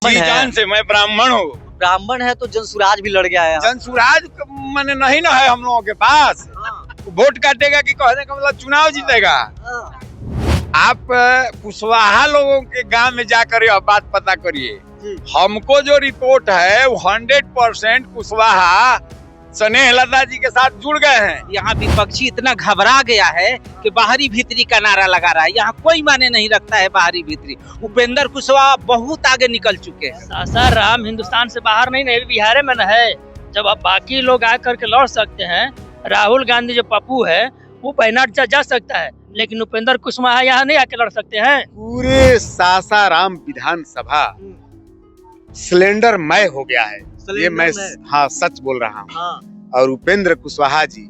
जी जान से मैं ब्राह्मण हूँ। ब्राह्मण है तो जनसुराज भी लड़ गया है यहाँ। जनसुराज मैंने नहीं ना है हम लोगों के पास। वोट काटेगा कि कहने का मतलब चुनाव जीतेगा। आप कुशवाहा लोगों के गांव में जाकर यह बात पता करिए। हमको जो रिपोर्ट है वो 100% कुशवाहा स्नेह लता जी के साथ जुड़ गए हैं। यहाँ विपक्षी इतना घबरा गया है कि बाहरी भीतरी का नारा लगा रहा है। यहाँ कोई माने नहीं रखता है बाहरी भीतरी। उपेंद्र कुशवाहा बहुत आगे निकल चुके हैं। सासाराम हिंदुस्तान से बाहर नहीं बिहार में न है। जब अब बाकी लोग आकर के लड़ सकते हैं, राहुल गांधी जो पप्पू है वो वायनाड जा सकता है, लेकिन उपेंद्र कुशवाहा यहाँ नहीं आके लड़ सकते हैं। पूरे सासाराम विधानसभा सिलेंडरमय हो गया है। ये मैं सच बोल रहा हूँ। और उपेंद्र कुशवाहा जी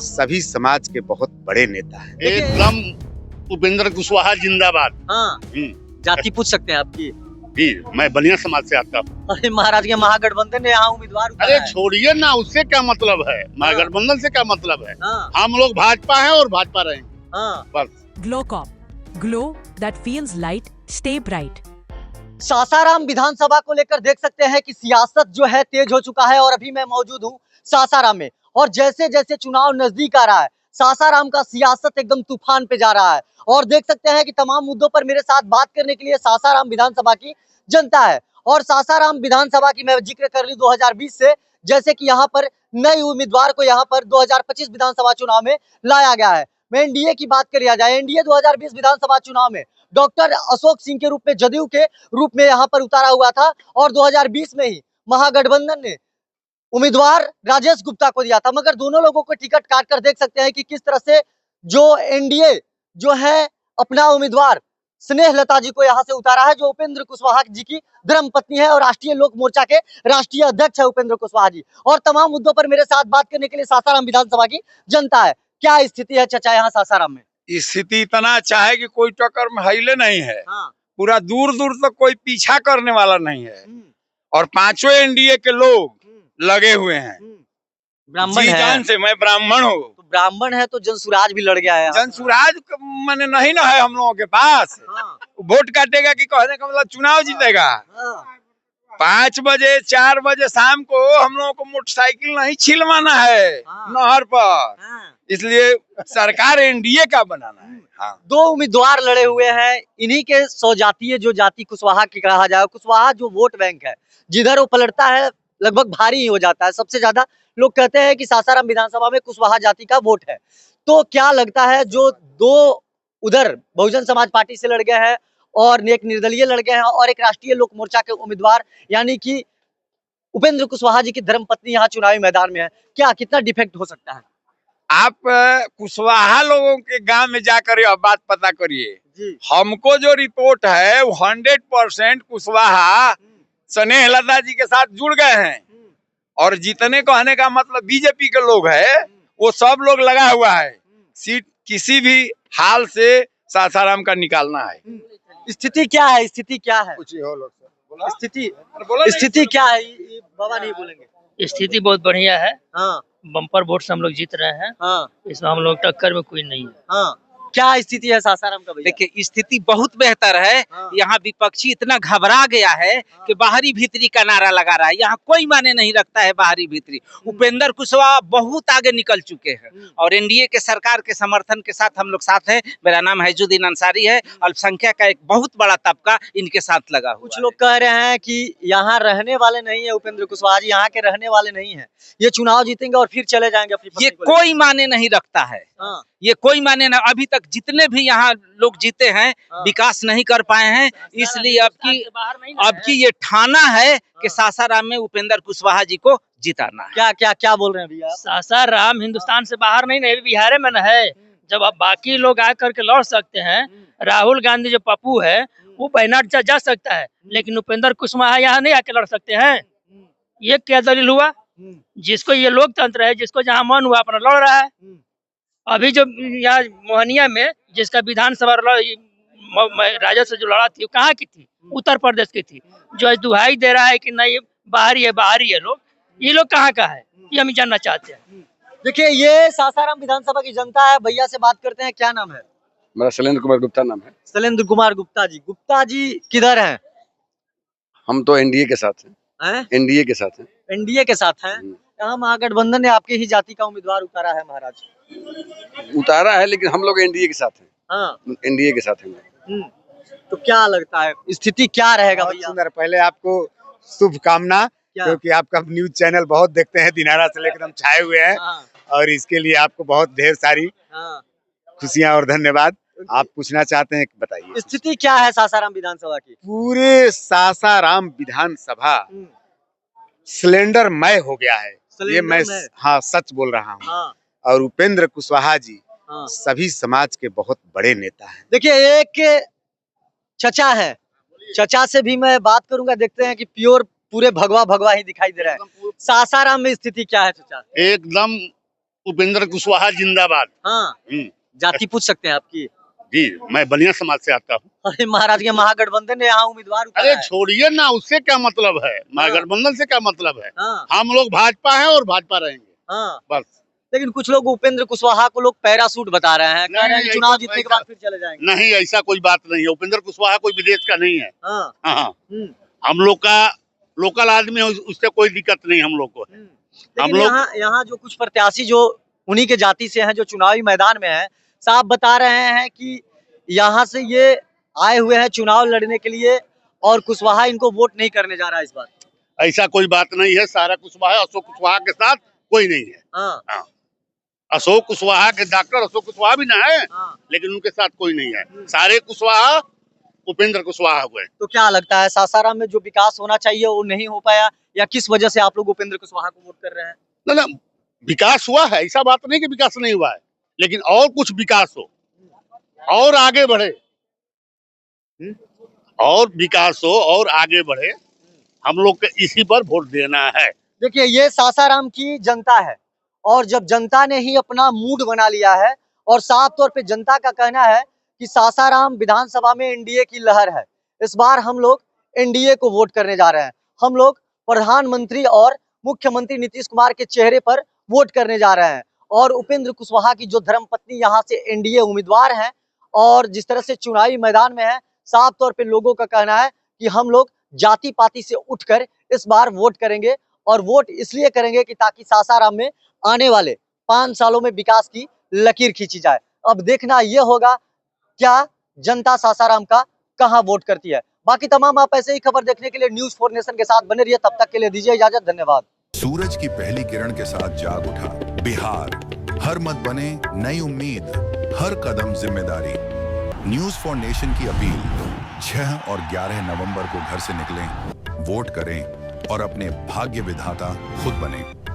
सभी समाज के बहुत बड़े नेता हैं। एकदम उपेंद्र कुशवाहा जिंदाबाद। जाति पूछ सकते हैं आपकी? जी, मैं बनिया समाज से आता हूँ। अरे महाराज के महागठबंधन ने यहाँ उम्मीदवार अरे छोड़िए ना, उससे क्या मतलब है? महागठबंधन से क्या मतलब है? हम लोग भाजपा हैं और भाजपा रहेंगे बस। ग्लोकॉप, glow that feels light, stay bright. Sasaram विधानसभा को लेकर देख सकते हैं कि सियासत जो है तेज हो चुका है और अभी मैं मौजूद हूँ सासाराम में। और जैसे जैसे चुनाव नजदीक आ रहा है, सासाराम का सियासत एकदम तूफान पे जा रहा है। और देख सकते हैं कि तमाम मुद्दों पर मेरे साथ बात करने के लिए सासाराम विधानसभा की जनता है। और सासाराम विधानसभा की मैं जिक्र कर ली 2020 से, जैसे कि यहाँ पर नए उम्मीदवार को यहाँ पर 2025 विधानसभा चुनाव में लाया गया है। मैं एनडीए की बात करी जाए, एनडीए 2020 विधानसभा चुनाव में डॉक्टर अशोक सिंह के रूप में, जदयू के रूप में यहाँ पर उतारा हुआ था। और 2020 में ही महागठबंधन ने उम्मीदवार राजेश गुप्ता को दिया था। मगर दोनों लोगों को टिकट काट कर देख सकते हैं कि किस तरह से जो एनडीए जो है अपना उम्मीदवार स्नेह लता जी को यहाँ से उतारा है, जो उपेंद्र कुशवाहा जी की धर्मपत्नी है और राष्ट्रीय लोक मोर्चा के राष्ट्रीय अध्यक्ष है उपेंद्र कुशवाहा जी। और तमाम मुद्दों पर मेरे साथ बात करने के लिए सासाराम विधानसभा की जनता है। क्या स्थिति है चाचा यहाँ सासाराम में? स्थिति इतना अच्छा है कि कोई टक्कर में हिले नहीं है। पूरा दूर दूर तक कोई पीछा करने वाला नहीं है। और पांचों एनडीए के लोग लगे हुए हैं। ब्राह्मण जी जान से मैं ब्राह्मण हूँ। तो ब्राह्मण है तो जनसुराज भी लड़ गया है। जनसुराज मैंने नहीं ना है हम लोगों के पास। वोट काटेगा कि कहने का मतलब चुनाव जीतेगा। 5 बजे 4 बजे शाम को हम लोगों को मोटरसाइकिल नहीं छिलवाना है नहर पर। इसलिए सरकार एनडीए का बनाना है। दो उम्मीदवार लड़े हुए हैं, इन्हीं के स्वजातीय जो जाति कुशवाहा की कहा जाए। कुशवाहा जो वोट बैंक है, जिधर वो पलटता है लगभग भारी ही हो जाता है। सबसे ज्यादा लोग कहते हैं कि सासाराम विधानसभा में कुशवाहा जाति का वोट है। तो क्या लगता है, जो दो उधर बहुजन समाज पार्टी से लड़ गए हैं और एक निर्दलीय लड़ गए हैं और एक राष्ट्रीय लोक मोर्चा के उम्मीदवार यानी कि उपेंद्र कुशवाहा जी की धर्मपत्नी यहाँ चुनावी मैदान में है, क्या कितना डिफेक्ट हो सकता है? आप कुशवाहा लोगों के गांव में जाकर यह बात पता करिए। हमको जो रिपोर्ट है वो 100% कुशवाहा स्नेह लता जी के साथ जुड़ गए हैं। और जितने कहने का मतलब बीजेपी के लोग है वो सब लोग लगा हुआ है। सीट किसी भी हाल से सासाराम का निकालना है। स्थिति क्या है? स्थिति क्या है? स्थिति क्या है? बाबा नहीं बोलेंगे। स्थिति बहुत बढ़िया है। बम्पर वोट से हम लोग जीत रहे हैं। इसमें हम लोग टक्कर में कोई नहीं है। क्या स्थिति है सासाराम का भैया? देखिए स्थिति बहुत बेहतर है। यहाँ विपक्षी इतना घबरा गया है कि बाहरी भीतरी का नारा लगा रहा है। यहाँ कोई माने नहीं रखता है बाहरी भीतरी। उपेंद्र कुशवाहा बहुत आगे निकल चुके हैं और एनडीए के सरकार के समर्थन के साथ हम लोग साथ हैं। मेरा नाम हैजुद्दीन अंसारी है। अल्पसंख्यक का एक बहुत बड़ा तबका इनके साथ लगा हुआ। कुछ लोग कह रहे हैं कि यहाँ रहने वाले नहीं है उपेंद्र कुशवाहा जी, यहाँ के रहने वाले नहीं है, ये चुनाव जीतेंगे और फिर चले जाएंगे अपनी। ये कोई माने नहीं रखता है। ये कोई माने ना, अभी तक जितने भी यहाँ लोग जीते हैं विकास नहीं कर पाए हैं। इसलिए अब की ये ठाना है कि सासाराम में उपेंद्र कुशवाहा जी को जिताना है। क्या बोल रहे हैं भैया? सासाराम हिंदुस्तान से बाहर नहीं बिहार में न है। जब अब बाकी लोग आकर के लड़ सकते हैं, राहुल गांधी जो पप्पू है वो वायनाड जा सकता है, लेकिन उपेंद्र कुशवाहा यहाँ नहीं आके लड़ सकते हैं। ये क्या दलील हुआ? जिसको ये लोकतंत्र है, जिसको जहाँ मन हुआ अपना लड़ रहा है। अभी जो यहाँ मोहनिया में जिसका विधानसभा राजद से जो लड़ा थी, कहाँ की थी? उत्तर प्रदेश की थी। जो आज दुहाई दे रहा है कि नहीं बाहरी है लोग, ये लोग कहाँ का है, ये हम जानना चाहते हैं। देखिए ये सासाराम विधानसभा की जनता है। भैया से बात करते हैं, क्या नाम है? मेरा शैलेंद्र कुमार गुप्ता नाम है। शैलेंद्र कुमार गुप्ता जी। गुप्ता जी किधर हैं? हम तो एनडीए के साथ हैं। हैं? एनडीए के साथ हैं। एनडीए के साथ हैं। यहाँ महागठबंधन ने आपकी ही जाति का उम्मीदवार उतारा है महाराज। उतारा है, लेकिन हम लोग एनडीए के साथ हैं। हाँ। एनडीए के साथ हैं। तो क्या लगता है स्थिति क्या रहेगा बहुत भैया? सुंदर। पहले आपको शुभकामना, क्या? क्योंकि आपका न्यूज चैनल बहुत देखते हैं, दिनारा से लेकर हम छाए हुए हैं। हाँ, और इसके लिए आपको बहुत ढेर सारी हाँ। खुशियां और धन्यवाद। आप पूछना चाहते हैं, बताइए। स्थिति क्या है सासाराम विधानसभा की? पूरे सासाराम विधानसभा सिलेंडरमय हो गया है। ये मैं सिलेंडरमय? हाँ सच बोल रहा हूँ। हाँ, और उपेंद्र कुशवाहा जी हाँ। सभी समाज के बहुत बड़े नेता हैं। देखिए एक चचा है, चचा से भी मैं बात करूंगा। देखते हैं कि प्योर पूरे भगवा भगवा ही दिखाई दे रहा है। सासाराम में स्थिति क्या है चचा? एकदम उपेंद्र कुशवाहा जिंदाबाद। हाँ, जाति पूछ सकते हैं आपकी? जी, मैं बलिया समाज से आता हूँ। अरे महाराज के महागठबंधन ने यहाँ उम्मीदवार उतारा अरे है। छोड़िए ना, उससे क्या मतलब है, महागठबंधन से क्या मतलब है। हाँ, हम लोग भाजपा है और भाजपा रहेंगे, हाँ। बस। लेकिन कुछ लोग उपेंद्र कुशवाहा को लोग पैरासूट बता रहे हैं, कह रहे हैं कि नहीं, चुनाव ऐसा- जीतने के बाद फिर चले जाएंगे। नहीं, ऐसा कोई बात नहीं है। उपेंद्र कुशवाहा कोई विदेश का नहीं है। हाँ, हाँ, हम्म, हम लोग का लोकल आदमी है, उससे कोई दिक्कत नहीं हम लोग को है। लेकिन लोग- यहाँ जो कुछ प्रत्याशी जो उन्हीं के जाति से हैं, जो चुनावी मैदान में हैं, साफ बता रहे हैं कि यहाँ से ये आए हुए हैं चुनाव लड़ने के लिए और कुशवाहा इनको वोट नहीं करने जा रहा है इस बार। ऐसा कोई बात नहीं है। सारा कुशवाहा अशोक कुशवाहा के साथ कोई नहीं है। हाँ, अशोक कुशवाहा के डॉक्टर अशोक कुशवाहा भी ना है, हाँ। लेकिन उनके साथ कोई नहीं है। सारे कुशवाहा उपेंद्र कुशवाहा हुए। तो क्या लगता है सासाराम में जो विकास होना चाहिए वो नहीं हो पाया, या किस वजह से आप लोग उपेंद्र कुशवाहा को वोट कर रहे हैं? ना, विकास हुआ है, ऐसा बात नहीं कि विकास नहीं हुआ है, लेकिन और कुछ विकास हो और आगे बढ़े, और विकास हो और आगे बढ़े। हम लोग को इसी पर वोट देना है। देखिए ये सासाराम की जनता है, और जब जनता ने ही अपना मूड बना लिया है और साफ तौर पे जनता का कहना है कि सासाराम विधानसभा में एनडीए की लहर है, इस बार हम लोग एनडीए को वोट करने जा रहे हैं। हम लोग प्रधानमंत्री और मुख्यमंत्री नीतीश कुमार के चेहरे पर वोट करने जा रहे हैं। और उपेंद्र कुशवाहा की जो धर्मपत्नी यहाँ से एनडीए उम्मीदवार हैं और जिस तरह से चुनावी मैदान में है, साफ तौर पे लोगों का कहना है कि हम लोग जाति पाति से उठकर इस बार वोट करेंगे, और वोट इसलिए करेंगे कि ताकि सासाराम में आने वाले 5 सालों में विकास की लकीर खींची जाए। अब देखना यह होगा क्या जनता सासाराम का कहां वोट करती है। बाकी तमाम आप ऐसे ही खबर देखने के लिए न्यूज़ 4 नेशन के साथ बने रहिए। तब तक के लिए दीजिए इजाजत, धन्यवाद। सूरज की पहली किरण के साथ जाग उठा बिहार, हर मत बने नई उम्मीद, हर कदम जिम्मेदारी। न्यूज़ 4 नेशन की अपील, 6 और 11 नवंबर को घर से निकलें, वोट करें और अपने भाग्य विधाता खुद बने।